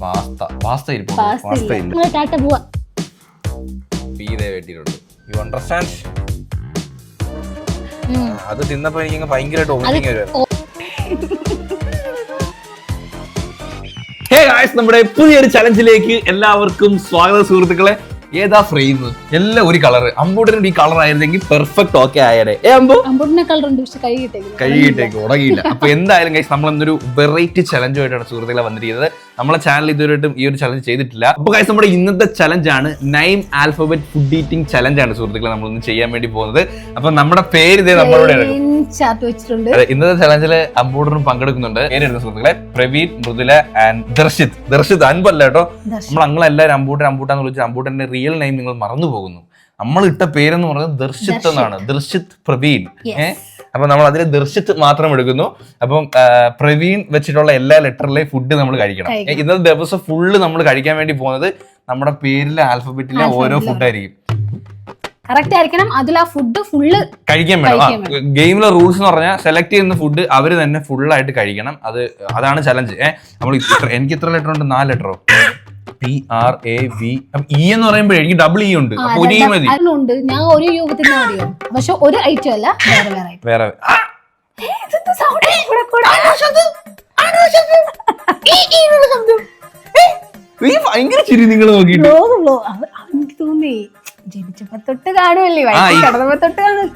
Pasta അത് തിന്നപ്പോ എനിക്ക് ഭയങ്കരമായിട്ട് ഓർമ്മിങ് വരുവായിരുന്നു. നമ്മുടെ പുതിയൊരു ചലഞ്ചിലേക്ക് എല്ലാവർക്കും സ്വാഗതം സുഹൃത്തുക്കളെ. ഏതാ ഫ്രെയിം? എല്ലാം ഒരു കളർ. അമ്പൂട്ടിന് ഈ കളർ ആയിരുന്നെങ്കിൽ പെർഫെക്റ്റ് ഓക്കെ ആയടെ. കഴുകിയിട്ടേക്ക് ഉടങ്ങിയില്ല. അപ്പൊ എന്തായാലും ഗൈസ് നമ്മൾ ഇന്നൊരു വെറൈറ്റി ചലഞ്ചുമായിട്ടാണ് സുഹൃത്തുക്കളെ വന്നിരിക്കുന്നത്. നമ്മളെ ചാനൽ ഇതുവരെയായിട്ടും ഈ ഒരു ചലഞ്ച് ചെയ്തിട്ടില്ല. അപ്പൊ ഗൈസ് നമ്മുടെ ഇന്നത്തെ ചലഞ്ചാണ് 9 ആൽഫബറ്റ് ഫുഡ് ഈറ്റിംഗ് ചലഞ്ചാണ് സുഹൃത്തുക്കളെ നമ്മളൊന്ന് ചെയ്യാൻ വേണ്ടി പോകുന്നത്. അപ്പൊ നമ്മുടെ പേര് ഇതേ നമ്മളോട് ഇന്നത്തെ ചലഞ്ചില് അമ്പൂട്ടനും പങ്കെടുക്കുന്നുണ്ട്. പേരെടുത്ത സുഹൃത്തുക്കളെ പ്രവീൺ, മൃദുല ആൻഡ് ദർശിത്. അൻപല്ല കേട്ടോ, നമ്മൾ അങ്ങളെല്ലാവരും അമ്പൂട്ടാന്ന് വിളിച്ച് അമ്പൂട്ടന്റെ റിയൽ നെയിം നിങ്ങൾ മറന്നു പോകുന്നു. നമ്മൾ ഇട്ട പേരെന്ന് പറയുന്നത് ദർശിത് എന്നാണ്, ദർശിത് പ്രവീൺ. അപ്പൊ നമ്മൾ അതിൽ ദർശിത് മാത്രം എടുക്കുന്നു. അപ്പം പ്രവീൺ വെച്ചിട്ടുള്ള എല്ലാ ലെറ്ററിലെയും ഫുഡ് നമ്മൾ കഴിക്കണം. ഇന്നത്തെ ദിവസം ഫുള്ള് നമ്മൾ കഴിക്കാൻ വേണ്ടി പോകുന്നത് നമ്മുടെ പേരിലെ ആൽഫബറ്റിലെ ഓരോ ഫുഡായിരിക്കും. കറക്റ്റ് ആയിരിക്കണം. അതിൽ ആ ഫുഡ് ഫുള്ള് കഴിക്കാൻ വേണം. ഗെയിമിലെ റൂൾസ് എന്ന് പറഞ്ഞാൽ സെലക്ട് ചെയ്യുന്ന ഫുഡ് അവര് തന്നെ ഫുള്ളായിട്ട് കഴിക്കണം. അതാണ് ചലഞ്ച്. നമ്മൾ എനിക്ക് എത്ര ലെറ്റർ ഉണ്ട്? 4 ലെറ്ററോ? PRAV. E എന്ന് പറയുമ്പോൾ എനിക്ക് ഡബിൾ ഇ ഉണ്ട്. അപ്പൊ ഒരു ഇ മതി. അതിനുണ്ട്. ഞാൻ ഒരു യൂപത്തിന് അറിയാം, പക്ഷെ ഒരു ഐറ്റം അല്ല, വേറെ ഭയങ്കര ചിരി നിങ്ങൾ നോക്കിയിട്ട് എനിക്ക് തോന്നി ജനിച്ചപ്പോ തൊട്ട് കാണുമല്ലേ, കിടന്നപ്പോ തൊട്ട് കാണും.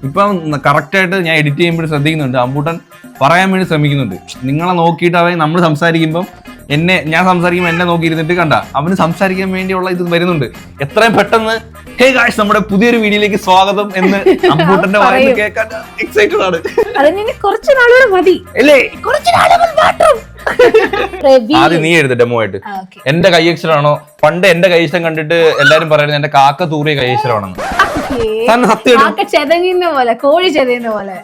ഇപ്പം കറക്റ്റ് ആയിട്ട് ഞാൻ എഡിറ്റ് ചെയ്യുമ്പോൾ ശ്രദ്ധിക്കുന്നുണ്ട്. അമ്പൂട്ടൻ പറയാൻ വേണ്ടി ശ്രമിക്കുന്നുണ്ട്. നിങ്ങളെ നോക്കിയിട്ട് അവൻ നമ്മൾ സംസാരിക്കുമ്പോൾ ഞാൻ സംസാരിക്കുമ്പോൾ എന്നെ നോക്കി ഇരുന്നിട്ട് കണ്ട അവന് സംസാരിക്കാൻ വേണ്ടിയുള്ള ഇത് വരുന്നുണ്ട്. എത്രയും പെട്ടെന്ന് ഹേ ഗായ്സ് നമ്മുടെ പുതിയൊരു വീഡിയോയിലേക്ക് സ്വാഗതം എന്ന് അമ്പൂട്ടന്റെ വായിന്ന് കേൾക്കാൻ എക്സൈറ്റഡ് ആണ്. കുറച്ച് നാളുകൾ മതി അല്ലേ? കുറച്ച് നാളുകൾ മാത്രം. ആദ്യം നീ എഴുതി ഡെമോ ആയിട്ട്. എന്റെ കൈയക്ഷരമാണോ? പണ്ട് എന്റെ കൈയക്ഷരം കണ്ടിട്ട് എല്ലാരും പറയുന്നത് എന്റെ കാക്ക തൂറിയ കൈയക്ഷരമാണെന്ന്. കോഴി ചെതയുന്ന പോലെ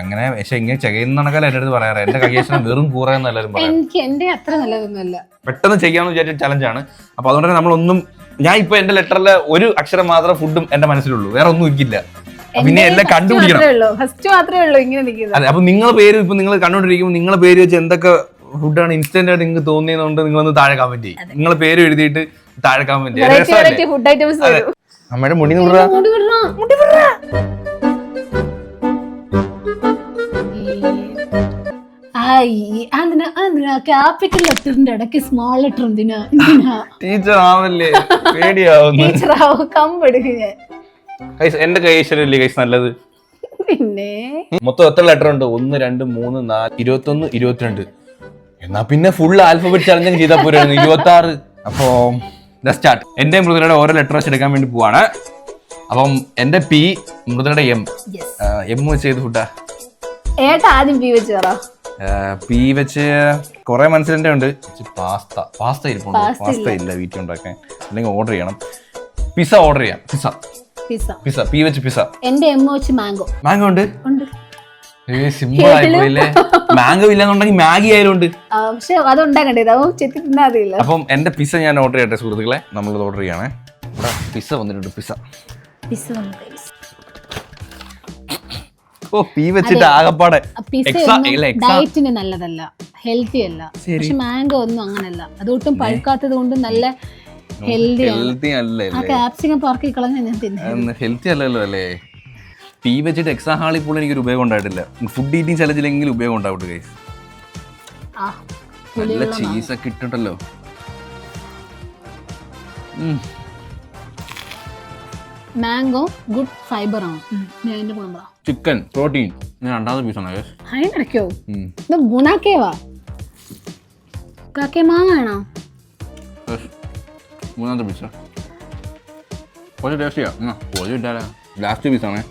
അങ്ങനെ. പക്ഷെ ഇങ്ങനെ ചെകയുന്ന കണക്കല്ല എന്റെ അടുത്ത് പറയാറ്. എന്റെ കൈയക്ഷരം വെറും കൂറയെന്ന് എല്ലാവരും പറയാം. എന്റെ അത്ര നല്ലതൊന്നുമല്ല. പെട്ടെന്ന് ചെയ്യാന്ന് വിചാരിച്ച ചലഞ്ചാണ്. അപ്പൊ അതുകൊണ്ട് തന്നെ നമ്മളൊന്നും, ഞാൻ ഇപ്പൊ എന്റെ ലെറ്ററിലെ ഒരു അക്ഷരം മാത്രം ഫുഡും എന്റെ മനസ്സിലുള്ളൂ, വേറെ ഒന്നും ഇരിക്കില്ല. പിന്നെ എല്ലാം കണ്ടുപിടിക്കണം. അതെ, അപ്പൊ നിങ്ങളെ പേര് ഇപ്പൊ നിങ്ങൾ കണ്ടോണ്ടിരിക്കുമ്പോൾ നിങ്ങളെ പേര് വെച്ച് എന്തൊക്കെ ഫുഡാണ് ഇൻസ്റ്റന്റ് ആയിട്ട് നിങ്ങൾക്ക് തോന്നിയതുകൊണ്ട് നിങ്ങളൊന്ന് താഴെ കമന്റ് ചെയ്യും. നിങ്ങളെ പേര് എഴുതിയിട്ട് താഴെ കമന്റ് ചെയ്യും. അമ്മയുടെ മുടി ക്യാപിറ്റൽ ലെറ്ററിന്റെ ഇടയ്ക്ക് സ്മോൾ ലെറ്റർ എന്തിനാ? ടീച്ചർ ആവല്ലേ, പേടിയാവുന്നു. എന്റെ കൈശ്വരല്ലേ കൈസ് നല്ലത്. പിന്നെ മൊത്തം എത്ര ലെറ്റർ ഉണ്ട്? 1 2 3 4 21 22. എന്നാ പിന്നെ ഫുൾ ആൽഫബറ്റ് ചലഞ്ച് ചെയ്താൽ പോരായിരുന്നു. 26. അപ്പൊ സ്റ്റാർട്ട്. എന്റെ മൃദുലയുടെ ഓരോ ലെറ്റർ വെച്ച് എടുക്കാൻ വേണ്ടി പോവാണ്. അപ്പം എന്റെ പി, മൃദുലയുടെ എം വെച്ച് ചെയ്ത് ഫുഡാ. ആദ്യം പി വെച്ച് പറ. പി വെച്ച് കുറെ മനസ്സിലെ ഉണ്ട്. പാസ്ത ഇരിപ്പുണ്ട്. പാസ്ത ഇല്ല വീട്ടിൽ ഉണ്ടാക്കാൻ, അല്ലെങ്കിൽ ഓർഡർ ചെയ്യണം. പിസ്സ ഓർഡർ ചെയ്യാം. പിസ്സ പി വെച്ച് പിസ്സ. എന്റെ എം വെച്ച് മാംഗോ. മാംഗോ ഉണ്ട്. സിമ്പിൾ ആയിപ്പോയില്ലേ? മാംഗോ ഇല്ലാന്നുണ്ടെങ്കിൽ മാഗി ആയാലും ഉണ്ട്. പക്ഷെ അത് ഉണ്ടാക്കണ്ടേ, ചെത്തില്ല. അപ്പം എന്റെ പിസ്സ ഞാൻ ഓർഡർ ചെയ്യട്ടെ സുഹൃത്തുക്കളെ. നമ്മളിത് ഓർഡർ ചെയ്യണേ. ഇവിടെ പിസ്സ വന്നിട്ടുണ്ട്. പിസ്സ പി വെച്ചിട്ട് ആകപ്പാടെ ഡയറ്റിന് നല്ലതല്ല, ഹെൽത്തി അല്ല. പക്ഷെ മാംഗോ ഒന്നും അങ്ങനല്ല. അതൊട്ടും പഴുക്കാത്തത് കൊണ്ട് നല്ല ഹെൽത്തി അല്ലേ. ക്യാപ്സിക്കം പറക്കി കളഞ്ഞ ഞാൻ തിന്നെ. ഹെൽത്തി അല്ലല്ലോ അല്ലേ? പി വെച്ചിട്ട് എക്സാ ഹാളിൽ പോലും എനിക്കൊരു ഉപയോഗം ഉണ്ടായിട്ടില്ല. ഫുഡ് ഈറ്റിംഗ് ചലഞ്ചിലെങ്കിലും ഉപയോഗം ഉണ്ടാവട്ടെ ഗൈസ്. നല്ല ചീസൊക്കെ ഇട്ടിട്ടല്ലോ. മാംഗോ ഗുഡ് ഫൈബർ ആണ്. Chicken protein. ഞാൻ രണ്ടാമത്തെ പീസാണ് അതിനിടയ്ക്കോ ഇത് ഗുണാക്കേവാ കാക്കേ മാങ്ങാണോ? മൂന്നാമത്തെ പീസ കുറച്ച് ടേസ്റ്റിയാ. കുറച്ച് ഇട്ടാലേ. ലാസ്റ്റ് പീസാണേ.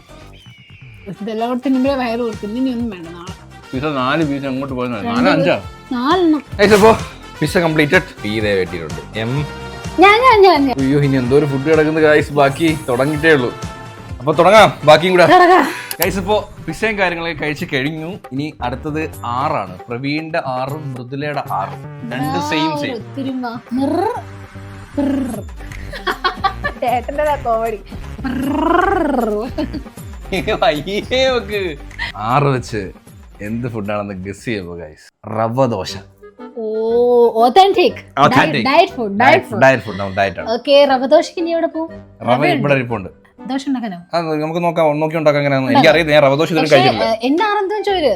ഇതെല്ലാം കൂടെ തിന്നുമ്പോഴേ വയറ് കൊടുക്കും. ഇനി ഒന്നും വേണ്ട. നാളെ പിസ്സ 4 പീസ് അങ്ങോട്ട് പോയത് 4 5 പിസ്സ കംപ്ലീറ്റഡ്. പി ഇതേ വെട്ടിയിട്ടുണ്ട്. അയ്യോ ഇനി എന്തോ ഒരു ഫുഡ് കിടക്കുന്ന ഗൈസ്. ബാക്കി തുടങ്ങിയിട്ടേ ഉള്ളൂ. അപ്പൊ തുടങ്ങാം ബാക്കിയും കൂടെ ഗൈസ്. ഇപ്പോ പിസ്സയും കാര്യങ്ങളൊക്കെ കഴിച്ച് കഴിഞ്ഞു. ഇനി അടുത്തത് 6 ആണ്. പ്രവീണിന്റെ 6ഉം മൃദുലയുടെ 6ഉം രണ്ട് സെയിം. കോമഡി 6 വെച്ച് എന്ത് ഫുഡാണെന്ന് ഗസ് ചെയ്യുമ്പോ ഗൈസ്. റവ ദോശ. ഓ Authentic. Diet food. Okay, റവ ദോശയ്ക്ക് ഇനി എവിടെ പോകും? റവ ഇവിടെ ഇരിപ്പുണ്ട്. ദോശ ഉണ്ടാക്കാനോ? നമുക്ക് നോക്കി ഉണ്ടാക്കാൻ എങ്ങനെയാണെന്ന് എനിക്കറിയാം. ഞാൻ റവ ദോശ ഇതുവരെ കഴിച്ചിട്ടില്ല. എന്നെ ആറെന്തും ചോര്.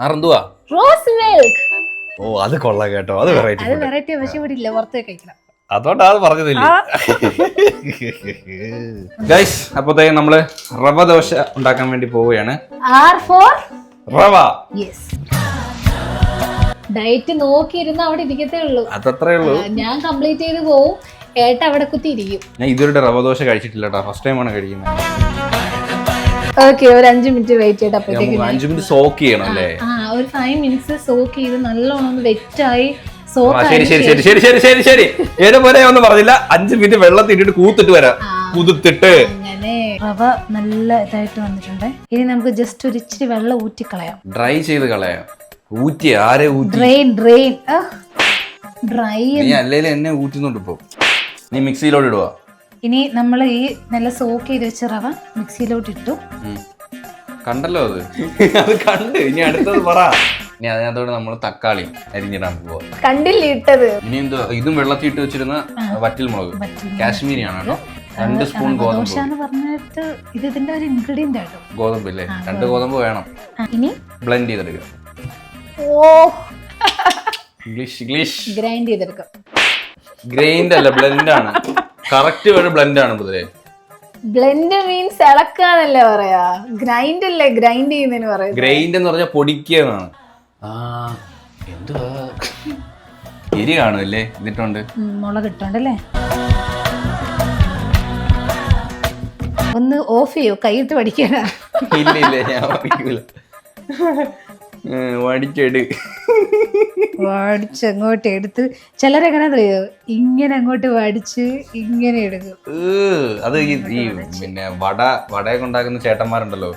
ആറെന്തുവാ? Rose milk. ഓ അത് കൊള്ളാം കേട്ടോ. അത് വെറൈറ്റി. അത് വെറൈറ്റി പക്ഷെ ഇവിടെ ഇല്ല, പുറത്ത് കഴിക്കണം. അതോണ്ടാ അത് പറഞ്ഞതില്ലേ. ഗൈസ്, അപ്പൊ നമ്മള് റവ ദോശ ഉണ്ടാക്കാൻ വേണ്ടി പോവുകയാണ്. R for റവ. യെസ്. ഡയറ്റ് നോക്കിയിരുന്ന അവിടെ ഇരിക്കത്തേ ഉള്ളൂ. അതത്രേ ഉള്ളൂ. ഞാൻ കംപ്ലീറ്റ് ചെയ്ത് പോവും, ഏട്ട അവിടെ കുത്തി ഇരിക്കും. ഞാൻ ഇതുവരെ റവ ദോശ കഴിച്ചിട്ടില്ല കേട്ടോ, ഫസ്റ്റ് ടൈം ആണ് കഴിക്കുന്നത്. ഓക്കെ, ഒരു 5 മിനിറ്റ് വെയിറ്റ് ചെയ്തിട്ട് അപ്പോഴത്തേക്ക് 5 മിനിറ്റ് സോക്ക് ചെയ്യണം അല്ലേ? ഒരു 5 മിനിറ്റ്സ് സോക്ക് ചെയ്ത് നല്ലോണം ഒന്ന് വെറ്റായി ശരി ഏതുപോലെ ഒന്നും പറഞ്ഞില്ല. 5 മിനിറ്റ് വെള്ളത്തിൽ ഇട്ടിട്ട് കൂത്തിട്ട് വരാം. കുതിർത്തിട്ട് അങ്ങനെ റവ നല്ല ഇതായിട്ട് വന്നിട്ടുണ്ട്. ഇനി നമുക്ക് ജസ്റ്റ് ഒരു ഇച്ചിരി വെള്ളം ഊറ്റിക്കളയാം. ഡ്രൈ ചെയ്ത് കളയാം. ഊറ്റി ആരെ ഊറ്റി? Drain dry. നീ അല്ലേലും എന്നെ ഊറ്റുന്നുണ്ട് ഇപ്പൊ. നീ മിക്സിയിലോട്ട് ഇടുക. ഇനി നമ്മൾ ഈ നല്ല സോക്ക് ചെയ്ത് വെച്ച റവ മിക്സിയിലോട്ട് ഇട്ടു. കണ്ടല്ലോ അത്. അത് കണ്ട്. ഇനി അടുത്തത് പറ. ഇനി അതിനകത്തോട് നമ്മൾ തക്കാളി അരിഞ്ഞിടാൻ പോവാ. കണ്ടില്ല ഇട്ടത്. ഇനി എന്തോ ഇതും വെള്ളത്തിൽ ഇട്ട് വെച്ചിരുന്ന വറ്റൽ മുളക് കാശ്മീരിയാണ് കേട്ടോ. 2 സ്പൂൺ ഗോതമ്പ്. പറഞ്ഞിട്ട് ഇത് ഇതിന്റെ ഒരു ഇൻഗ്രീഡിയന്റ് ആട്ടോ. ഗോതമ്പ് ഇല്ലേ? 2 ഗോതമ്പ് വേണം. ഇനി ബ്ലെൻഡ് ചെയ്തെടുക്കുക. ഇംഗ്ലീഷ് ഗ്രൈൻഡ് ചെയ്തെടുക്കാം. ഗ്രൈൻഡ് അല്ല, ബ്ലെൻഡ് ആണ്. കറക്റ്റ് വേർഡ് ബ്ലെൻഡ് ആണ്. പൊതുവെ ബ്ലെൻഡ് മീൻസ് ഇളക്കാന്നല്ലേ പറയാ, ഗ്രൈൻഡ് അല്ലേ ഗ്രൈൻഡ് ചെയ്യുന്നതിന് പറയാം. ഗ്രൈൻഡ് എന്ന് പറഞ്ഞാൽ പൊടിക്കുക എന്നാണ്. എന്തുവാ എരി കാണുമല്ലേ? എന്നിട്ടുണ്ട് മുളക് ഇട്ടോണ്ടല്ലേ. ഒന്ന് ഓഫ് ചെയ്യോ? കൈയിട്ട് പഠിക്കാനാ? ഇല്ല ഞാൻ പഠിക്കൂല. വടിച്ചങ്ങോട്ട് എടുത്ത് ചിലരെങ്ങനെ അറിയോ, ഇങ്ങനെ അങ്ങോട്ട് വടിച്ച് ഇങ്ങനെ എടുക്കും. അത് ഈ പിന്നെ വടയൊക്കെ ഉണ്ടാക്കുന്ന ചേട്ടന്മാരുണ്ടല്ലോ,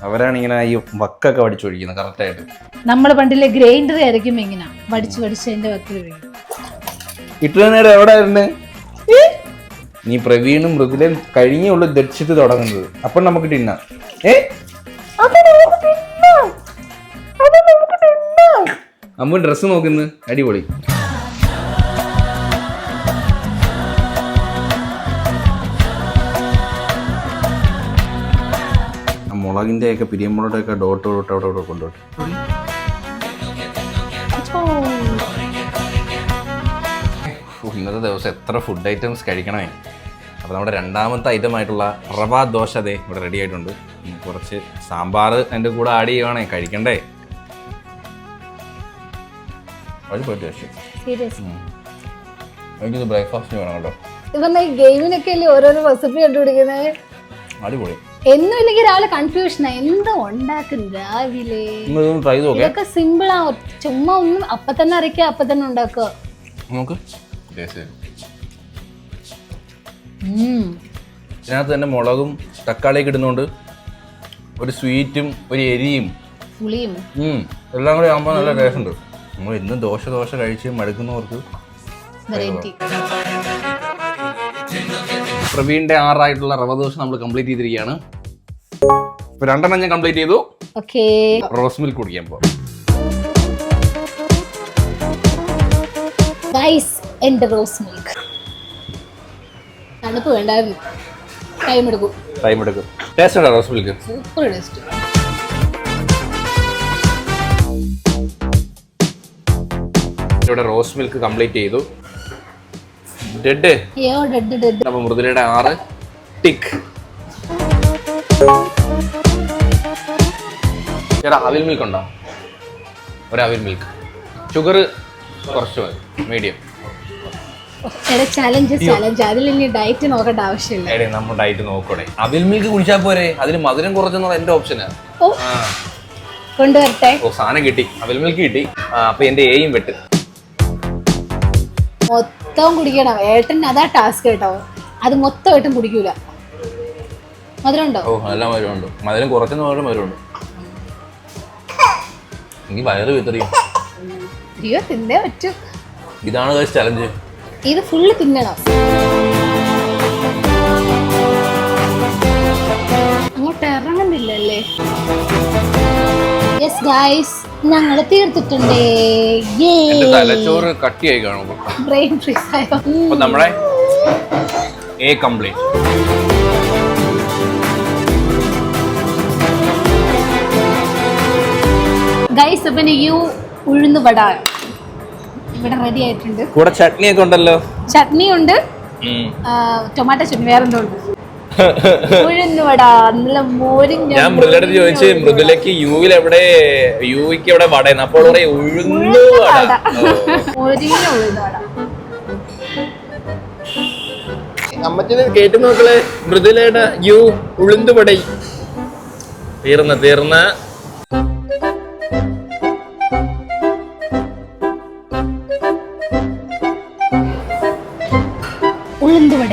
അവരാണ് ഇങ്ങനെ ഈ വക്കൊക്കെ വടിച്ചൊഴിക്കുന്നത് കറക്റ്റ് ആയിട്ട്. നമ്മള് പണ്ടില്ലേ ഗ്രൈൻഡർ ആയിരിക്കും ഇങ്ങനെ വടിച്ച് അതിന്റെ വക്കിൽ വീഴും. ഇത്ര നേരം എവിടെ ആയിരുന്നു നീ? പ്രവീണും മൃദുലയും കഴിഞ്ഞുള്ളൂ ദർശിച്ച് തുടങ്ങുന്നത്. അപ്പൊ നമുക്ക് തിന്നാം. അമ്മ ഡ്രസ് നോക്കുന്നു, അടിപൊളി. മുളകിന്റെ ഒക്കെ പിരിയമ്പളോടെ ഒക്കെ ഡോട്ട് അവിടെ കൊണ്ടോട്ട്. ഇന്നത്തെ ദിവസം എത്ര ഫുഡ് ഐറ്റംസ് കഴിക്കണമേ. അപ്പോൾ നമ്മുടെ രണ്ടാമത്തെ ഐറ്റം ആയിട്ടുള്ള റവ ദോശ ദേ ഇവിടെ റെഡി ആയിട്ടുണ്ട്. കുറച്ച് സാമ്പാർ എൻ്റെ കൂടെ ആഡ് ചെയ്യുവാണേ, കഴിക്കണ്ടേ? എനിക്കിത് ബ്രേക്ക്ഫാസ്റ്റ് വേണം കേട്ടോ. ഇപ്പം ഈ ഗെയിമിനൊക്കെ അല്ലേ ഓരോരോ റെസിപ്പി കണ്ടുപിടിക്കുന്നത്. അടിപൊളി. എന്നും ഇല്ലെങ്കിൽ രാവിലെ കൺഫ്യൂഷനാ, എന്താ ഉണ്ടാക്കും രാവിലെ. ഇതൊക്കെ സിമ്പിളാ, ചുമ്മാ ഒന്നും അപ്പൊ തന്നെ അരയ്ക്കുക, അപ്പൊ തന്നെ ഉണ്ടാക്കുക. ഇതിനകത്ത് തന്നെ മുളകും തക്കാളിയൊക്കെ ഇടുന്നുണ്ട്. ഒരു സ്വീറ്റും ഒരു എരിയും പുളിയും എല്ലാം കൂടി ആകുമ്പോൾ നല്ല ടേസ്റ്റ് ഉണ്ട്. നമ്മൾ ഇന്നും ദോശ കഴിച്ച് മടുക്കുന്നവർക്ക് പ്രവീണിന്റെ 6 ആയിട്ടുള്ള റവ ദോശ നമ്മൾ കംപ്ലീറ്റ് ചെയ്തിരിക്കുകയാണ്. ഇപ്പൊ 2 ഞാൻ കംപ്ലീറ്റ് ചെയ്തു. റോസ് മിൽക്ക് കുടിക്കാൻ പോവാം. എന്റെ റോസ് മിൽക്ക് തണുപ്പ് വേണ്ടായിരുന്നു. ടൈം എടുക്കും. ടേസ്റ്റ് ഉണ്ടോ റോസ് മിൽക്ക്? Super taste. ഇവിടെ റോസ് മിൽക്ക് കംപ്ലീറ്റ് ചെയ്തു. ഡെഡ്. അപ്പൊ മൃദുലയുടെ 6 ടിക്ക്. ചേട്ടാ അവിൽ മിൽക്ക് ഉണ്ടോ? ഒരു അവിൽ മിൽക്ക്. ഷുഗർ കുറച്ച് മതി, മീഡിയം. ഡയറ്റ് നോക്കേണ്ട ആവശ്യമില്ല. നമ്മൾ ഡയറ്റ് നോക്കണേ. അവിൽ മിൽക്ക് കുടിച്ചാൽ പോരെ, അതിന് മധുരം കുറച്ചെന്നുള്ള എന്റെ ഓപ്ഷനാണ്. കൊണ്ടുവരട്ടെ. സാധനം കിട്ടി, അവിൽ മിൽക്ക് കിട്ടി. അപ്പൊ എന്റെ എയും വെട്ട് മൊത്തം കുടിക്കണം. ഏട്ടൻ അതാ ടാസ്ക് കേട്ടോ, അത് മൊത്തമായിട്ടും കുടിക്കൂല. മധുരം ഉണ്ടോ? നല്ല മധുരം ഉണ്ട്. മധുരം കുറച്ചെന്ന് പറഞ്ഞ മധുരമുണ്ട്. എനിക്ക് വയറ് വിതറിയും. തിന്നേ പറ്റും. ഇതാണ് ചലഞ്ച്. ഇത് ഫുള്ള് തിന്നണം. അങ്ങോട്ട് ഇറങ്ങുന്നില്ലല്ലേ? യെസ് ഗൈസ് ഞങ്ങൾ തീർത്തിട്ടുണ്ട്. തലച്ചോറ് കട്ടിയായി കാണും. ബ്രെയിൻ ഫ്രീസ് ആയോ? അപ്പൊ നമ്മളെ എ കംപ്ലീറ്റ്. ഗൈസ് അപ്പം യു ഉഴുന്നുവട ഇവിടെ റെഡി ആയിട്ടുണ്ട്. കൂടെ ചട്നി ഒക്കെ ഉണ്ടല്ലോ. ചട്നി ഉണ്ട്, ടൊമാറ്റോ ചട്നി, വേറെന്തോ ഉണ്ട്. ഉഴുന്നുവട നല്ല മോരിഞ്ഞ. ഞാൻ മൃദുലയോട് ചോദിച്ചു, മൃദുലക്ക് യുവിൽ എവിടെ, യുവിക്ക് എവിടെ വടയെന്ന്. അപ്പോൾ ഉഴുന്നുവട. മോരിഞ്ഞ ഉഴുന്നുവട. അമ്മച്ചത് കേട്ടു നോക്കളെ. മൃദുലയുടെ യു ഉഴുന്നുവട തീർന്ന ഉഴുന്നുവട.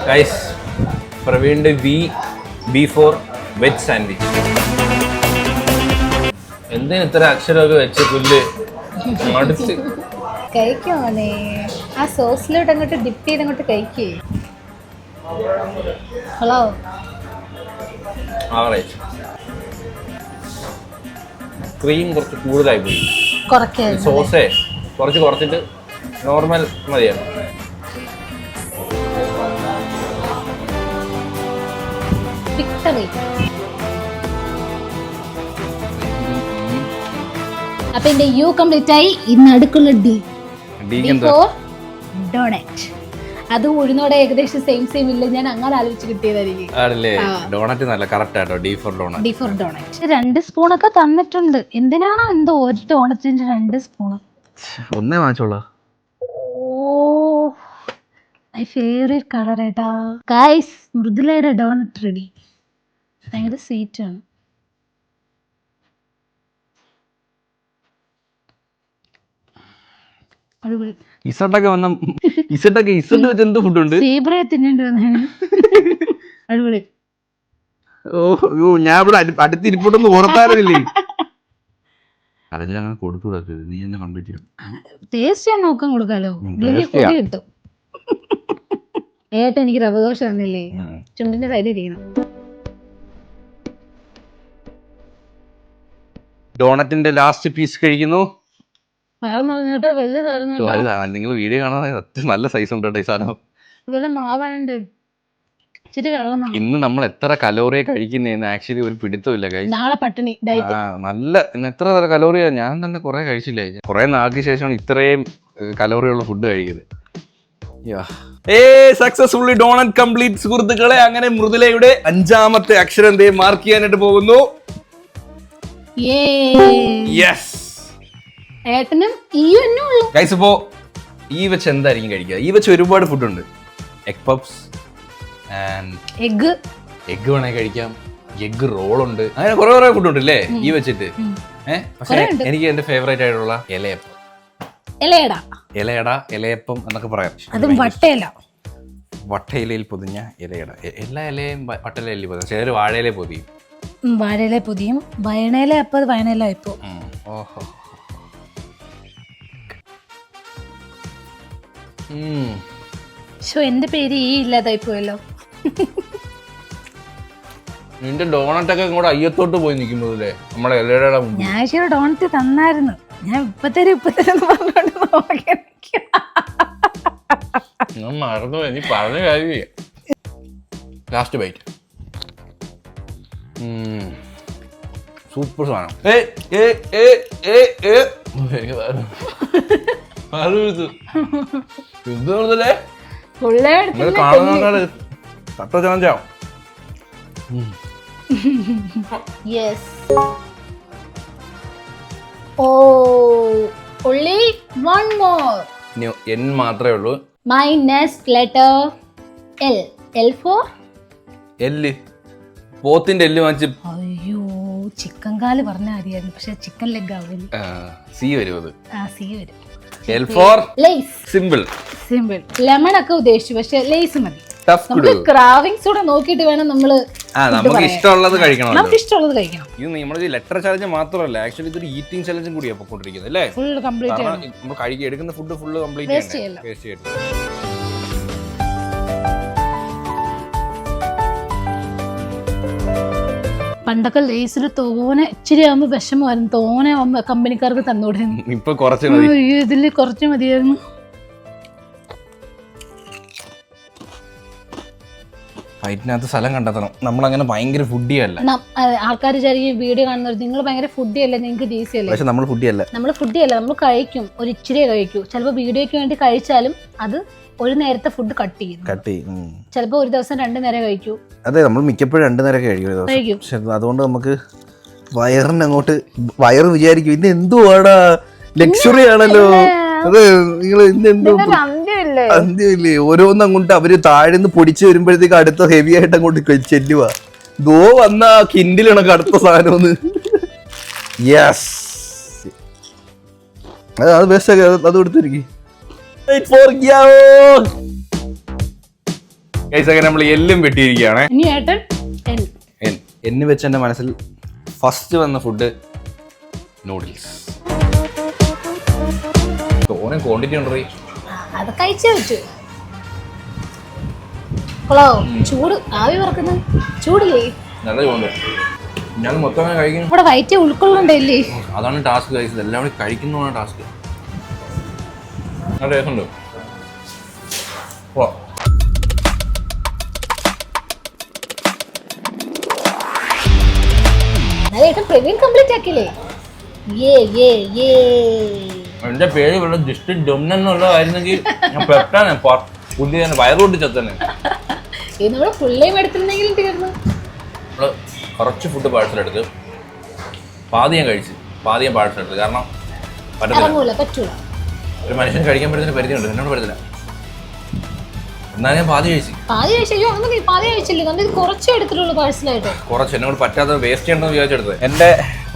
ഗൈസ്, പ്രവീണിന്റെ B4 വെജ് സാൻഡ്വിച്ച്. എന്തിന് ഇത്ര അക്ഷരമൊക്കെ വെച്ച് പുല്ല് മടുത്ത് കഴിക്കോനെ. ആ സോസിലോട്ട് അങ്ങോട്ട് ഡിപ്പ് ചെയ്ത് അങ്ങോട്ട് കഴിക്കേ. ഹലോ, ക്രീം കുറച്ച് കൂടുതലായി പോയി. സോസേ കുറച്ചിട്ട് നോർമൽ മതിയാണ്. അപ്പൊ എന്റെ യു കംപ്ലീറ്റ് ആയി. ഇന്ന് അടുക്കുള്ള ഡി ഫോർ ഡോണറ്റ്. അത് ഉഴുന്നോടെ ഏകദേശം സെയിം ഇല്ല. ഞാൻ അങ്ങനെ ആലോചിച്ച് കിട്ടിയതായിരിക്കും. ഡോണറ്റ് നല്ല കറക്റ്റ് ആട്ടോ. ഡി ഫോർ ഡോണറ്റ് 2 സ്പൂണൊക്കെ തന്നിട്ടുണ്ട്. എന്തിനാണോ എന്തോ ഒരു ഡോണറ്റിന്റെ 2 സ്പൂൺ. ഒന്നേ വാങ്ങിച്ചോളൂ. ഓ, മൈ ഫേവറേറ്റ് കളർ ഏട്ടാ. ഗൈസ്, മൃദുലയുടെ ഡോണറ്റ് റെഡി. ഭയങ്കര സ്വീറ്റ് ആണ്. ഇസട്ടൊക്കെ എന്ത് ഫുഡുണ്ട്? അടിപൊളി. ഓ, ഞാൻ ഇവിടെ അടുത്തിരിപ്പോട്ടൊന്ന് ഓർത്താറില്ലേ. അതങ്ങനെ കൊടുത്തൂടാ, നീ എന്നെ കംപ്ലീറ്റ് ചെയ്യണം. ടേസ്റ്റ് ഞാൻ നോക്കാൻ കൊടുക്കാലോ. കിട്ടും. ഏട്ടൻ എനിക്ക് റവദോഷം തന്നില്ലേ, ചുണ്ടിന്റെ സൈഡിൽ ഇരിക്കണം. ഡോണറ്റിന്റെ ലാസ്റ്റ് പീസ് കഴിക്കുന്നു. നിങ്ങൾ വീഡിയോ കാണാൻ നല്ല സൈസ് ഉണ്ട് കേട്ടോ ഈ സാധനം. ഇന്ന് നമ്മൾ എത്ര കലോറിയെ കഴിക്കുന്നതെന്ന് ആക്ച്വലി ഒരു പിടുത്തമില്ല. നാളെ പട്ടിണി. നല്ല എത്ര കലോറിയാ, ഞാൻ തന്നെ കുറെ കഴിച്ചില്ലേ. കുറെ നാൾക്ക് ശേഷമാണ് ഇത്രയും കലോറിയുള്ള ഫുഡ് കഴിക്കുന്നത്. സക്സസ്ഫുള്ളി ഡോണറ്റ് കംപ്ലീറ്റ് സുഹൃത്തുക്കളെ. അങ്ങനെ മൃദുലയുടെ 5ാമത്തെ അക്ഷരം മാർക്ക് ചെയ്യാനായിട്ട് പോകുന്നു. ഇപ്പോ ഈ വെച്ച് എന്തായിരിക്കും കഴിക്കുക? ഈ വെച്ച് ഒരുപാട് ഫുഡ് ഉണ്ട്. എഗ് പപ്സ്, എഗ് വേണേ കഴിക്കാം. എഗ് റോൾ ഉണ്ട്. അങ്ങനെ കുറെ ഫുഡ് ഉണ്ട് അല്ലേ ഈ വെച്ചിട്ട്. പക്ഷെ എനിക്ക് എന്റെ ഫേവറേറ്റ് ആയിട്ടുള്ള ഇലയപ്പം എന്നൊക്കെ പറയാം. വട്ടയിലയിൽ പൊതിഞ്ഞ ഇലയട. എല്ലാ ഇലയും വട്ടയിലയിൽ പൊതിഞ്ഞ, ചിലര് വാഴയിലെ പൊതിയും. വാഴയിലെ പൊതിയും, വയണയിലെ അപ്പം വയണയില ഇപ്പോ. ഓഹോ, എന്റെ പേര് ഈ ഇല്ലാതായി പോയല്ലോ. നിന്റെ ഡോണറ്റൊക്കെ കൂടെ അയ്യത്തോട്ട് പോയി നിൽക്കുമ്പോഴല്ലേ നമ്മളെ ഇലയുടെ മുമ്പിൽ. ഞാൻ ഡോണറ്റ് തന്നായിരുന്നു. ഞാൻ ഇപ്പത്തരും പറഞ്ഞോണ്ട് നോക്കി. ഞാൻ മറന്നു, നീ പറഞ്ഞ കാര്യം. Last bite. സൂപ്പർ സാധനം. N മാത്രമേ ഉള്ളൂ. My next letter L. L for L. പോത്തിന്റെ എല്ല് വാങ്ങിച്ച്. അയ്യോ, ചിക്കൻ കാല് പറഞ്ഞാൽ അറിയായിരുന്നു, പക്ഷെ ചിക്കൻ ലെഗ് ആവില്ല. സി വരും അത്. സി വരും. L for Lay's. Simple. Lemon ഒക്കെ ഉദ്ദേശിച്ചു, പക്ഷെ ലേസ് മതി. ക്രാവിങ്സ് കൂടെ നോക്കിയിട്ട് വേണം നമ്മള്. നമുക്ക് ഇഷ്ടമുള്ളത് കഴിക്കണം. നമുക്ക് ഇഷ്ടമുള്ളത് കഴിക്കണം. ഇത് നമ്മുടെ ലെറ്റർ ചലഞ്ച് മാത്രമല്ല, ആക്ച്വലി ഇതൊരു ഈറ്റിംഗ് ചലഞ്ചും കൂടിയാണ് പൊക്കോണ്ടിരിക്കുന്നത് അല്ലേ? ഫുൾ കംപ്ലീറ്റ് നമ്മൾ കഴിക്കുക, എടുക്കുന്ന ഫുഡ് ഫുള്ള് കംപ്ലീറ്റ് ചെയ്യണം. പണ്ടൊക്കെ ലേസിൽ തോനെ ഇച്ചിരി ആകുമ്പോ വിഷമമായിരുന്നു, തോനെ ആകുമ്പോ കമ്പനിക്കാർക്ക് തന്നോടായിരുന്നു. ഇപ്പൊ കുറച്ച് മതി. ഇതില് കുറച്ച് മതിയായിരുന്നു. വയറ്റിനകത്ത് സ്ഥലം കണ്ടെത്തണം. നമ്മളങ്ങനെ ഭയങ്കര ഫുഡി അല്ല. ആൾക്കാർ വിചാരിക്കും വീഡിയോ കാണുന്നത് നിങ്ങൾ ഭയങ്കര ഫുഡി അല്ലേ, നിങ്ങൾക്ക് ഈസി അല്ലേ. പക്ഷെ നമ്മൾ ഫുഡി അല്ല. നമ്മൾ ഫുഡി അല്ല, നമ്മൾ കഴിക്കും, ഒരു ഇച്ചിരിയെ കഴിക്കൂ. ചിലപ്പോൾ വീഡിയോയ്ക്ക് വേണ്ടി കഴിച്ചാലും അത് ഒരു നേരത്തെ ഫുഡ് കട്ട് ചെയ്യും. ചിലപ്പോൾ ഒരു ദിവസം 2 നേരം കഴിക്കൂ. അതെ, നമ്മൾ മിക്കപ്പോഴും 2 നേരം കഴിക്കും. പക്ഷെ അതുകൊണ്ട് നമുക്ക് വയറിനങ്ങോട്ട് വയറ് വിചാരിക്കും ഇന്ന് എന്തുവാടാ ലക്ഷറി ആണല്ലോ. അത് നിങ്ങൾ ഇന്നെന്തോ അന്ത്യമില്ലേ, ഓരോന്നും അങ്ങോട്ട് അവര് താഴ്ന്ന് പൊടിച്ച് വരുമ്പോഴത്തേക്ക് അടുത്ത ഹെവി ആയിട്ട് അങ്ങോട്ട് ചെല്ലുക. ദോ വന്ന കിൻഡിലാണ് അടുത്ത സാധനം. യെസ്, അത് ബെസ്റ്റ്. അത് കൊടുത്തിരിക്കും. നമ്മൾ എല്ലും വെട്ടിയിരിക്കുകയാണ്. എന്ന് വെച്ച് എന്റെ മനസ്സിൽ ഫസ്റ്റ് വന്ന ഫുഡ് നൂഡിൽസ്. തോനെ ക്വാണ്ടിറ്റി ഉണ്ടോ? അത് കഴിച്ചേ പറ്റൂ. ചൂട് ആവി പറക്കുന്ന ചൂടില്ലേ, നല്ല ചൂട്. ഞാൻ മൊത്തം കഴിക്കും. ഇവിടെ വയറ്റ് ഉൾക്കൊള്ളണ്ടല്ലേ, അതാണ് ടാസ്ക്. കഴിച്ചത് എല്ലാം കൂടി കഴിക്കുന്നതാണ് ടാസ്ക്. നല്ല ടേസ്റ്റ് ഉണ്ട്. പ്രവീൺ കംപ്ലീറ്റ് ആക്കില്ലേ. എന്റെ പേര് ഇവിടെ ഡിസ്ട്രിക്ട് ഡൊമിനൻ എന്നുള്ളതായിരുന്നെങ്കിൽ ഞാൻ പെട്ടാണ് പുതിയ വയറുകൊണ്ട് ചത്തന്നെ. നമ്മള് കുറച്ച് ഫുഡ് പാഴ്സൽ എടുത്ത് പാതി ഞാൻ കഴിച്ചു, പാതി ഞാൻ പാഴ്സൽ എടുത്ത്. കാരണം പറ്റത്തില്ല, ഒരു മനുഷ്യന് കഴിക്കാൻ പറ്റുന്ന പരിധിയുണ്ട്, എന്നോട് പറ്റത്തില്ല. എന്നാലും ഞാൻ പാതി കഴിച്ചു. കുറച്ച് എന്നോട് പറ്റാത്ത വേസ്റ്റ് ചെയ്യണമെന്ന് വിചാരിച്ചെടുത്തത്. എൻ്റെ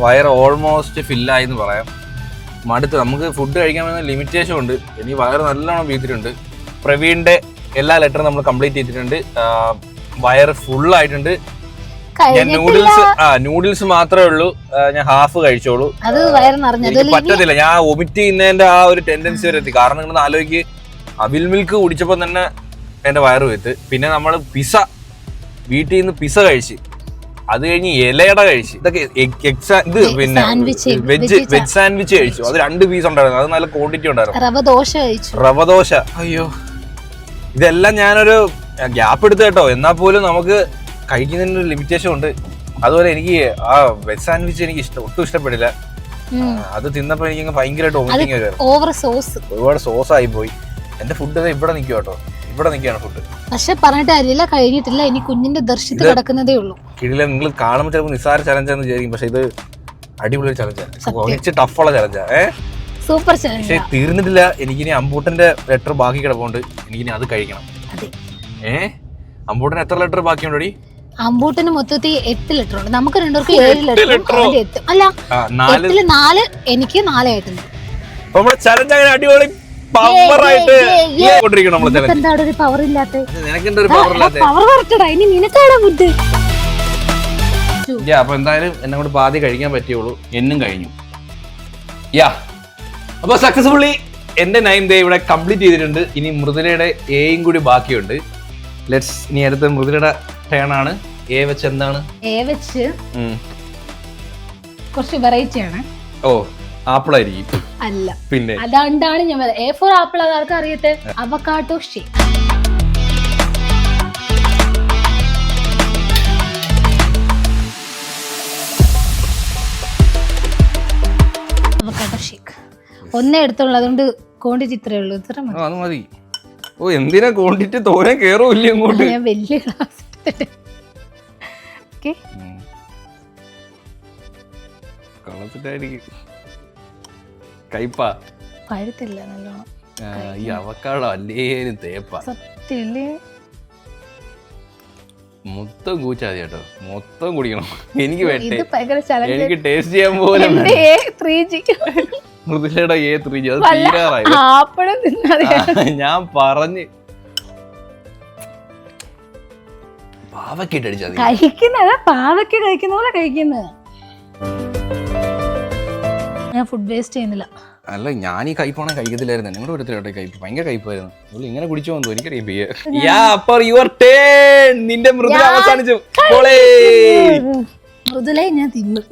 വയറ് ഓൾമോസ്റ്റ് ഫില്ലായി എന്ന് പറയാം. മടുത്ത്. നമുക്ക് ഫുഡ് കഴിക്കാൻ പറ്റുന്ന ലിമിറ്റേഷൻ ഉണ്ട്. എനിക്ക് വയറ് നല്ലോണം വീഴ്ത്തിട്ടുണ്ട്. പ്രവീണിന്റെ എല്ലാ ലെറ്ററും നമ്മൾ കംപ്ലീറ്റ് ചെയ്തിട്ടുണ്ട്. വയറ് ഫുള്ളായിട്ടുണ്ട്. ഞാൻ നൂഡിൽസ് മാത്രമേ ഉള്ളൂ ഞാൻ ഹാഫ് കഴിച്ചോളൂ. പറ്റത്തില്ല, ഞാൻ വൊമിറ്റ് ചെയ്യുന്നതിന്റെ ആ ഒരു ടെൻഡൻസി വരെ എത്തി. കാരണം നിങ്ങൾ ആലോചിക്ക്, അവിൽ മിൽക്ക് കുടിച്ചപ്പോ തന്നെ എന്റെ വയറ് വീത്ത്. പിന്നെ നമ്മൾ വീട്ടിൽ നിന്ന് പിസ കഴിച്ച്, അത് കഴിഞ്ഞ് ഇലയട കഴിച്ച്, ഇതൊക്കെ ഇത് പിന്നെ വെജ് സാൻഡ്വിച്ച് കഴിച്ചു. അത് 2 പീസ് ഉണ്ടായിരുന്നു, അത് നല്ല ക്വാണ്ടിറ്റി ഉണ്ടായിരുന്നു. റവ ദോശ. അയ്യോ, ഇതെല്ലാം ഞാനൊരു ഗ്യാപ്പ് എടുത്ത് കേട്ടോ. എന്നാൽ പോലും നമുക്ക് കഴിക്കുന്നതിന് ഒരു ലിമിറ്റേഷൻ ഉണ്ട്. അതുപോലെ എനിക്ക് ആ വെജ് സാൻഡ്വിച്ച് എനിക്ക് ഒട്ടും ഇഷ്ടപ്പെടില്ല. അത് തിന്നപ്പോ എനിക്ക് ഭയങ്കരമായിട്ട് വോമിറ്റിംഗ് ആയിരുന്നു. ഒരുപാട് സോസ് ആയി പോയി. എന്റെ ഫുഡ് ഇവിടെ നിൽക്കും കേട്ടോ, ഇവിടെ നിൽക്കുകയാണ് ഫുഡ്. പക്ഷെ പറഞ്ഞിട്ട് അറിയില്ല, കഴിഞ്ഞിട്ടില്ല. ഇനി കുഞ്ഞിന്റെ ദർശനത്തിൽ കിടക്കുന്നതേ ഉള്ളൂ. കിടില. നിങ്ങൾ കാണുമ്പോൾ ചിലപ്പോൾ നിസ്സാര ചലഞ്ചാന്ന് വിചാരിക്കും, പക്ഷെ ഇത് അടിപൊളി ചലഞ്ചാണ്, ടഫുള്ള ചലഞ്ചാ. Super challenge. പക്ഷെ തീർന്നിട്ടില്ല. എനിക്കിനി അമ്പൂട്ടന്റെ ലെറ്റർ ബാക്കി കിടപ്പുണ്ട്, എനിക്കിനി അത് കഴിക്കണം. അമ്പൂട്ടന് എത്ര ലെറ്റർ ബാക്കിയുണ്ടോ? അമ്പൂട്ടന് മൊത്തത്തിൽ 8 ലെറ്റർ ഉണ്ട്. നമുക്ക് 2 പേർക്കും 7 ലെറ്റർ. അല്ല, 4 എനിക്ക് 4 ആയിട്ടുണ്ട്. ചലഞ്ച് അങ്ങനെ അടിപൊളി പവർ ഇല്ലാത്ത ഇനി നിനക്കാണ് ബുദ്ധി. അപ്പൊ എന്തായാലും എന്നെ കൊണ്ട് പാതി കഴിക്കാൻ പറ്റുള്ളൂ. എന്നും കഴിഞ്ഞു. അപ്പൊ സക്സസ്ഫുള്ളി എന്റെ 9th ഡേ ഇവിടെ കംപ്ലീറ്റ് ചെയ്തിട്ടുണ്ട്. ഇനി മൃദുലയുടെ എയും കൂടി ബാക്കിയുണ്ട്. ലെറ്റ്സ് ഇനി അടുത്ത മൃദുലയുടെ ടേൺ ആണ്. എ വെച്ച് എന്താണ്? എ വെച്ച് കുറച്ച് വെറൈറ്റി ആണ്. ഓ, ആപ്പിൾ ആയിരിക്കും. അല്ല, പിന്നെ അതുകൊണ്ടാണ് ഞാൻ എ ഫോർ ആപ്പിൾ. അതാർക്ക് അറിയത്തെ? Avocado shake. അവക്കാഡോ ഷേക്ക് ഒന്നേ എടുത്തുള്ളൂ, അതുകൊണ്ട് ക്വാണ്ടിറ്റി ഇത്രേ ഉള്ളൂ. ഇത്ര മതി. ഓ, എന്തിനാ ക്വാണ്ടിറ്റി തോനെ കേറൂല്ല ഇങ്ങോട്ട്. ഞാൻ വലിയ ഗ്ലാസ് കയ്പാ പഴുത്തില്ല നല്ലോണം. ഈ അവക്കാഡോ അല്ലേലും തേപ്പാ. സത്യല്ലേ? മൊത്തം കൂച്ചാ മതി കേട്ടോ, മൊത്തം കുടിക്കണം. എനിക്ക് എനിക്ക് ടേസ്റ്റ് ചെയ്യാൻ പോലും മൃദുലയുടെ A3G അത് തീരാറായി. ഞാൻ പറഞ്ഞ് പാവക്കിട്ട് അടിച്ചാൽ കഴിക്കുന്നത്, പാവക്ക കഴിക്കുന്ന പോലെ കഴിക്കുന്നത്. ഞാൻ ഫുഡ് വേസ്റ്റ് ചെയ്യുന്നില്ല. അല്ല, ഞാൻ ഈ കയ്പാണ് കഴിക്കത്തില്ലായിരുന്നു. നിങ്ങളുടെ അടുത്ത് കയ്പ് ഭയങ്കര കയ്പായിരുന്നു. ഇങ്ങനെ കുടിച്ചു വന്നു എനിക്കറിയാം. നിന്റെ മൃദുല അവസാനിച്ചു. മൃദുലേ ഞാൻ തിന്നു.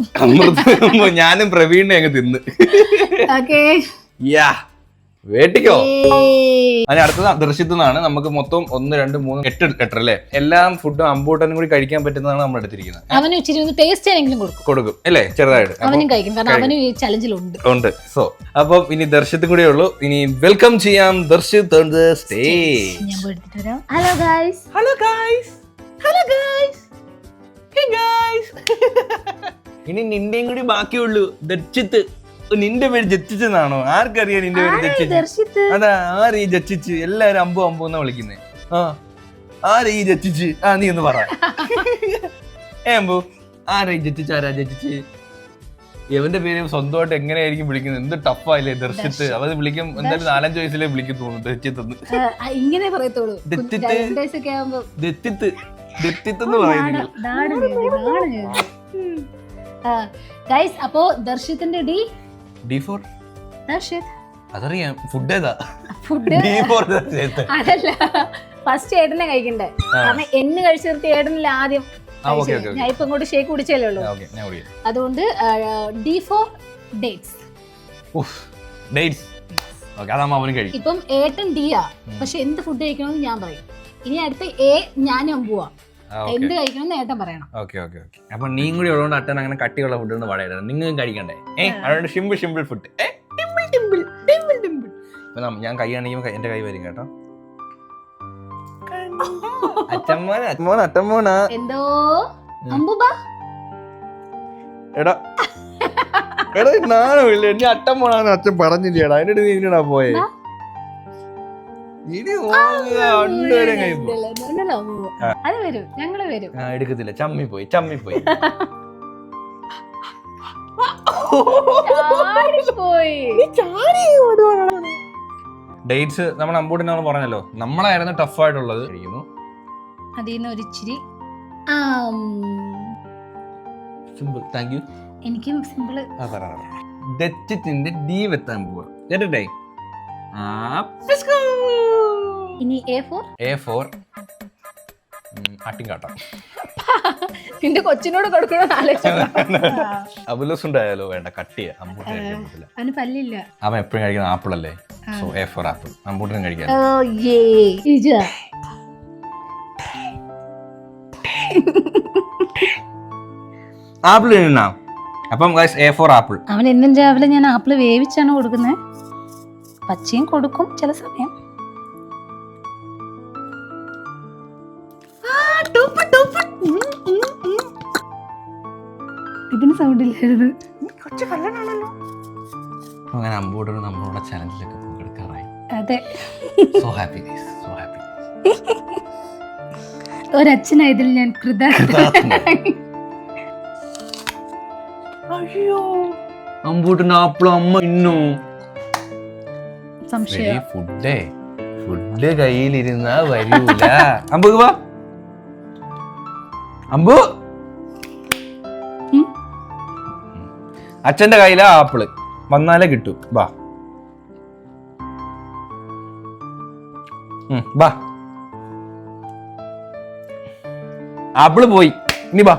ഞാനും പ്രവീണിനെ അങ്ങ് തിന്ന്. ഓക്കേ യാ വേട്ടിക്കോ. അതിന് അടുത്തത് ദർശിത്തുനിന്നാണ്. നമുക്ക് മൊത്തം 1 2 3 8 അല്ലേ? എല്ലാം ഫുഡും അമ്പൂട്ടനും കൂടി കഴിക്കാൻ പറ്റുന്നതാണ് നമ്മൾ എടുത്തിരിക്കുന്നത്. അവന് ഇച്ചിരി ഒന്ന് ടേസ്റ്റ് ആണെങ്കിലും കൊടുക്കും അല്ലേ? ചെറുതായിട്ട് അവനും കഴിക്കും, കാരണം അവനും ഈ ചലഞ്ചിലുണ്ട്. സോ അപ്പം ഇനി ദർശിത്തും കൂടെ ഉള്ളൂ. ഇനി വെൽക്കം ചെയ്യാം ദർശിത്ത് ഓൺ ദ സ്റ്റേജ്. ഞാൻ എടുത്തിട്ട് വരാം. Hello guys. ഇനി നിന്റെയും കൂടി ബാക്കിയുള്ളൂ ദർശിത്ത്. നിന്റെ പേര് ജച്ചിച്ചെന്നാണോ? ആർക്കറിയാം നിന്റെ പേര് ജച്ചിച്ച്? അതാ ആര് ഈ ജച്ചിച്ച്? എല്ലാരും അമ്പു അമ്പു എന്നാ വിളിക്കുന്നേ. ആര് ഈ ജച്ചിച്ച്? നീ ഒന്ന് പറ. അമ്പു ആരാ ഈ ജച്ചിച്ച്? ആരാ ജച്ചിച്ച്? ഇവന്റെ പേര് സ്വന്തമായിട്ട് എങ്ങനെയായിരിക്കും വിളിക്കുന്നത്? എന്ത് ടഫായില്ലേ ദർശിത്ത്. അവത് വിളിക്കും എന്തായാലും 4-5 വയസ്സിലേ വിളിക്കും തോന്നുന്നു ദർശിത്തെന്ന്. ഇങ്ങനെ പറയത്തുള്ളൂ. ദത്തിത്തെന്ന് പറയുന്നത്. ഗൈസ് അപ്പോ ദർശിത്തിന്റെ D4 ദർശിത് അതറിയാം. ഫുഡ് ഏതാ? ഫുഡ് അതല്ല, ഫസ്റ്റ് ഏട്ടനെ കഴിക്കണ്ടേ, കാരണം എന്നെ കഴിച്ചു നിർത്തി ഏട്ടനിൽ ആദ്യം. ഞാൻ ഇപ്പൊ ഇങ്ങോട്ട് ഷേക്ക് കുടിച്ചല്ലേ ഉള്ളൂ. അതുകൊണ്ട് D4 ഡേറ്റ്സ്. ഇപ്പം ഏട്ടൻ ഡിയാ, പക്ഷെ എന്ത് ഫുഡ് കഴിക്കണമെന്ന് ഞാൻ പറയും. ഇനി അടുത്ത് എ ഞാനും പോവാ, എന്ത് കഴിക്കണമെന്ന് ഏട്ടൻ പറയണം. അപ്പൊ നീ കൂടി ഉള്ളതുകൊണ്ട് അട്ടൻ അങ്ങനെ കട്ടിയുള്ള ഫുഡ് ഒന്നും വളരെ നിങ്ങൾക്ക് കഴിക്കണ്ടേ? അതുകൊണ്ട് സിമ്പിൾ ഫുഡ്. ഞാൻ കൈ കാണിക്കുമ്പോ എന്റെ കൈ വരും കേട്ടോ. അച്ഛമ്മോനാ എന്തോ അമ്പുബാ. എടാ നാണോ ഇല്ല, എന്നെ അട്ടമ്മോണാന്ന് അച്ഛൻ പറഞ്ഞില്ലേടാ. അതിന്റെ നീടാ പോയെ. എടുക്കത്തില്ല, ചമ്മിപ്പോയി. ഡേറ്റ്സ് നമ്മൾ അമ്പൂട്ടിനാണ് പറഞ്ഞല്ലോ, നമ്മളായിരുന്നു ടഫ് ആയിട്ടുള്ളത്. അതിന്ന് ഒരിച്ചിരി സിമ്പിൾ. Thank you. എനിക്കും സിമ്പിള്. ദച്ചിത്തിന്റെ ഡി വെത്താൻ പോവാ. കേട്ടേ? ഇനി A4 ആട്ടിൻകാട്ട. നിന്റെ കൊച്ചിനോട് കൊടുക്കണോ? അബുലസുണ്ടായാലോ? വേണ്ട, കട്ടിയ. അവന് പല്ലില്ല. അവൻ എപ്പോഴും കഴിക്കുന്ന ആപ്പിൾ അല്ലേ? So A4 apple. അമ്പൂട്ടിനും കഴിക്കാം. ആപ്പിൾ തിന്നാ. അപ്പം A4 ആപ്പിൾ. അവൻ എന്നും രാവിലെ ഞാൻ ആപ്പിൾ വേവിച്ചാണ് കൊടുക്കുന്നത്. പച്ചയും കൊടുക്കും ചില സമയം. ഇതിന് സൗണ്ട് ഇല്ലായിരുന്നു. അങ്ങനെ അമ്പൂട്ടനും നമ്മളോട് ചലഞ്ചിലൊക്കെ പങ്കെടുക്കാറായി. അതെ, സോ ഹാപ്പി, സോ ഹാപ്പി. ഒരച്ഛനായതിൽ ഞാൻ അയ്യോ, അമ്പൂട്ടന്റെ ആപ്പിളും അമ്മ ഇന്നു. ഫുഡ് കയ്യിലിരുന്ന വരൂല. അമ്പു വാ. അമ്പു, അച്ഛന്റെ കയ്യിലാ ആപ്പിള്, വന്നാലേ കിട്ടൂ. ബാ ബാ. ആപ്പിള് പോയി, ഇനി ബാ.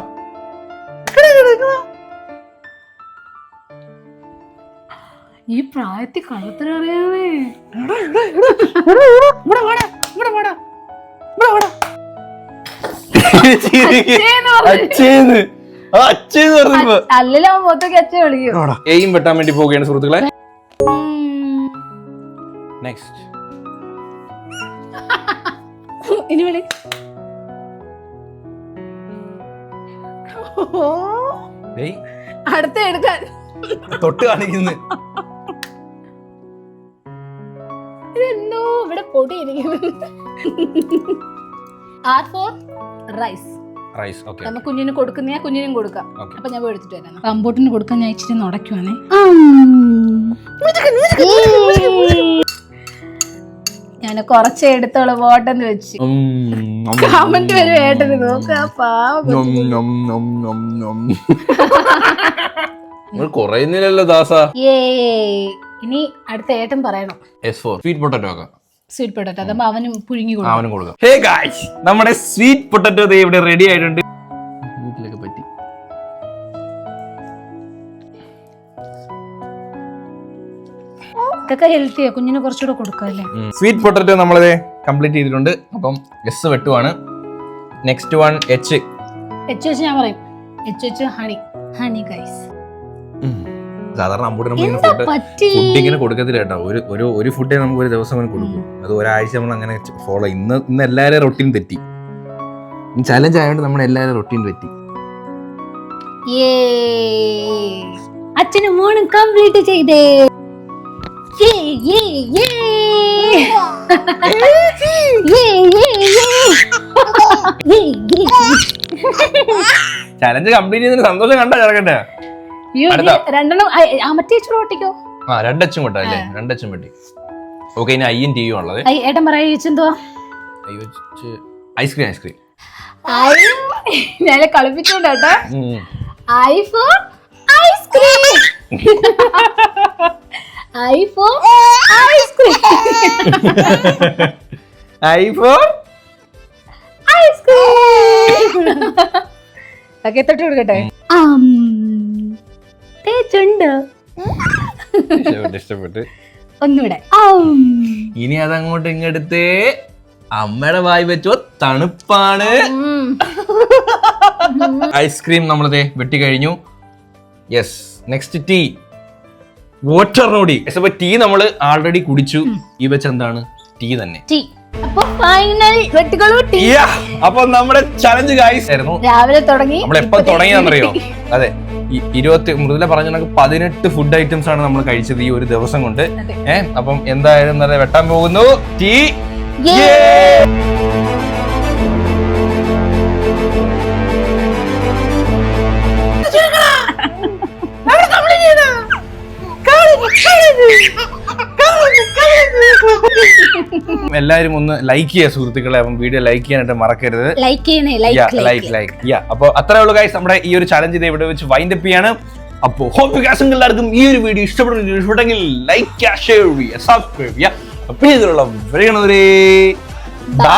ഈ പ്രായത്തിൽ കള്ളത്തിനറിയാമേ. അല്ലല്ലോ മൊത്തം അച്ഛൻ വിളിക്കും. എയും വെട്ടാൻ വേണ്ടി പോവുകയാണ് സുഹൃത്തുക്കളെ. നെക്സ്റ്റ് ഇനി വിളി. അടുത്ത എടുക്കാൻ തൊട്ട് കാണിക്കുന്നു. ഇതെന്തോ ഇവിടെ പൊടി ഇരിക്കുന്നു. R4 rice. നമ്മ കുഞ്ഞിന് കൊടുക്കുന്ന കുഞ്ഞിനും കൊടുക്കാം. അപ്പൊ ഞാൻ എടുത്തിട്ട് വരാം. അമ്പൂട്ടിന് കൊടുക്കാൻ ഞാൻ ഇച്ചിരി നുടക്കുവാണേ. ഞാൻ കുറച്ച് എടുത്തോളൂ വോട്ടെന്ന് വെച്ച്. കമന്റ് വരും ഏട്ടന്. നോക്കാ കുറയുന്നില്ലല്ലോ ദാസ. ഇനി അടുത്ത ഏട്ടൻ പറയണം. സ്വീറ്റ് പൊട്ടാറ്റോ ആക്കാം. സ്വീറ്റ് പൊട്ടാറ്റോ അതാകുമ്പോ അവനും പുഴുങ്ങി കൊടുക്കാം. ഹേ ഗായ്സ്, നമ്മുടെ സ്വീറ്റ് പൊട്ടാറ്റോ ഇവിടെ റെഡി ആയിട്ടുണ്ട്. വീട്ടിലൊക്കെ പറ്റി മക്കൾക്ക് ഹെൽത്തിയാ, കുഞ്ഞിന് കുറച്ചുകൂടെ കൊടുക്കല്ലേ. സ്വീറ്റ് പൊട്ടറ്റോ നമ്മളിത് കംപ്ലീറ്റ് ചെയ്തിട്ടുണ്ട്. അപ്പം എസ് വെട്ടുവാണ്. നെക്സ്റ്റ് വൺ എച്ച് വെച്ച് ഞാൻ പറയും എച്ച് ഹണി ഗൈസ്. സാധാരണ അമ്പൂടെ ഫുഡ് ഇങ്ങനെ കൊടുക്കത്തില്ല കേട്ടോ. ഒരു ഫുഡേ നമുക്ക് ഒരു ദിവസം അങ്ങനെ കൊടുക്കും. അത് ഒരാഴ്ച നമ്മൾ അങ്ങനെ ഫോളോ. ഇന്ന് എല്ലാവരും റൊട്ടീൻ തെറ്റി. ചലഞ്ച് ആയതുകൊണ്ട് നമ്മുടെ എല്ലാവരും റൊട്ടീൻ തെറ്റി. അച്ഛനും മോനും കംപ്ലീറ്റ് ചെയ്തേ. ചലഞ്ച് കംപ്ലീറ്റ് ചെയ്തതിന് സന്തോഷം കണ്ടാ ചെറുക്കട്ടെ. രണ്ടെണ്ണം മറ്റേ ഓട്ടിക്കോ. രണ്ടച്ചും കൊട്ടാ അല്ലേ? രണ്ടച്ചും വെട്ടി. ഓക്കെ, ഇനി ഐയും ടിയും ഉള്ളത്. ഏട്ടൻ പറയാ ഐസ്ക്രീം. ഞാൻ കളിപ്പിച്ചോണ്ട് കേട്ടോ. IPhone ice cream. IPhone ice cream. IPhone ice cream. Okay, തൊട്ട് കൊടുക്കട്ടെ. തേച്ചുണ്ട്. ഇഷ്ടപ്പെട്ട്. ഒന്നുകൂടെ. ഇനി അതങ്ങോട്ട് ഇങ്ങെടുത്ത് അമ്മയുടെ വായി വെച്ചോ. തണുപ്പാണ്. ഐസ്ക്രീം നമ്മളത് വെട്ടി കഴിഞ്ഞു. Yes, next tea. വാട്ടറിനോടി. ടീ നമ്മൾ ആൾറെഡി കുടിച്ചു. ഈ വെച്ച് എന്താണ്? ടീ തന്നെ. അപ്പൊ നമ്മുടെ ചലഞ്ച് ഗൈസ് ആയിരുന്നു. രാവിലെ തുടങ്ങി. നമ്മൾ എപ്പോ തുടങ്ങിയാന്നറിയോ? അതെ, 20 മൃദുല പറഞ്ഞ 18 ഫുഡ് ഐറ്റംസ് ആണ് നമ്മൾ കഴിച്ചത് ഈ ഒരു ദിവസം കൊണ്ട്. അപ്പം എന്തായാലും വെട്ടാൻ പോകുന്നു. ടീ. എല്ലാരും ഒന്ന് ലൈക്ക് ചെയ്യുക സുഹൃത്തുക്കളെ. അപ്പം വീഡിയോ ലൈക്ക് ചെയ്യാനായിട്ട് മറക്കരുത്. അപ്പൊ അത്രേ ഉള്ളൂ ഗൈസ്. നമ്മുടെ ഈ ഒരു ചലഞ്ച് ഇത് ഇവിടെ വെച്ച് വൈൻഡ് അപ്പ് ചെയ്യാണ്. അപ്പോ ഹോപ്പ് എല്ലാവർക്കും ഈ ഒരു വീഡിയോ ഇഷ്ടപ്പെട്ടെങ്കിൽ ലൈക്ക് ചെയ്യുക, ഷെയർ ചെയ്യുക, സബ്സ്ക്രൈബ് ചെയ്യുക. അപ്പൊ ഇതിലുള്ള ബൈ.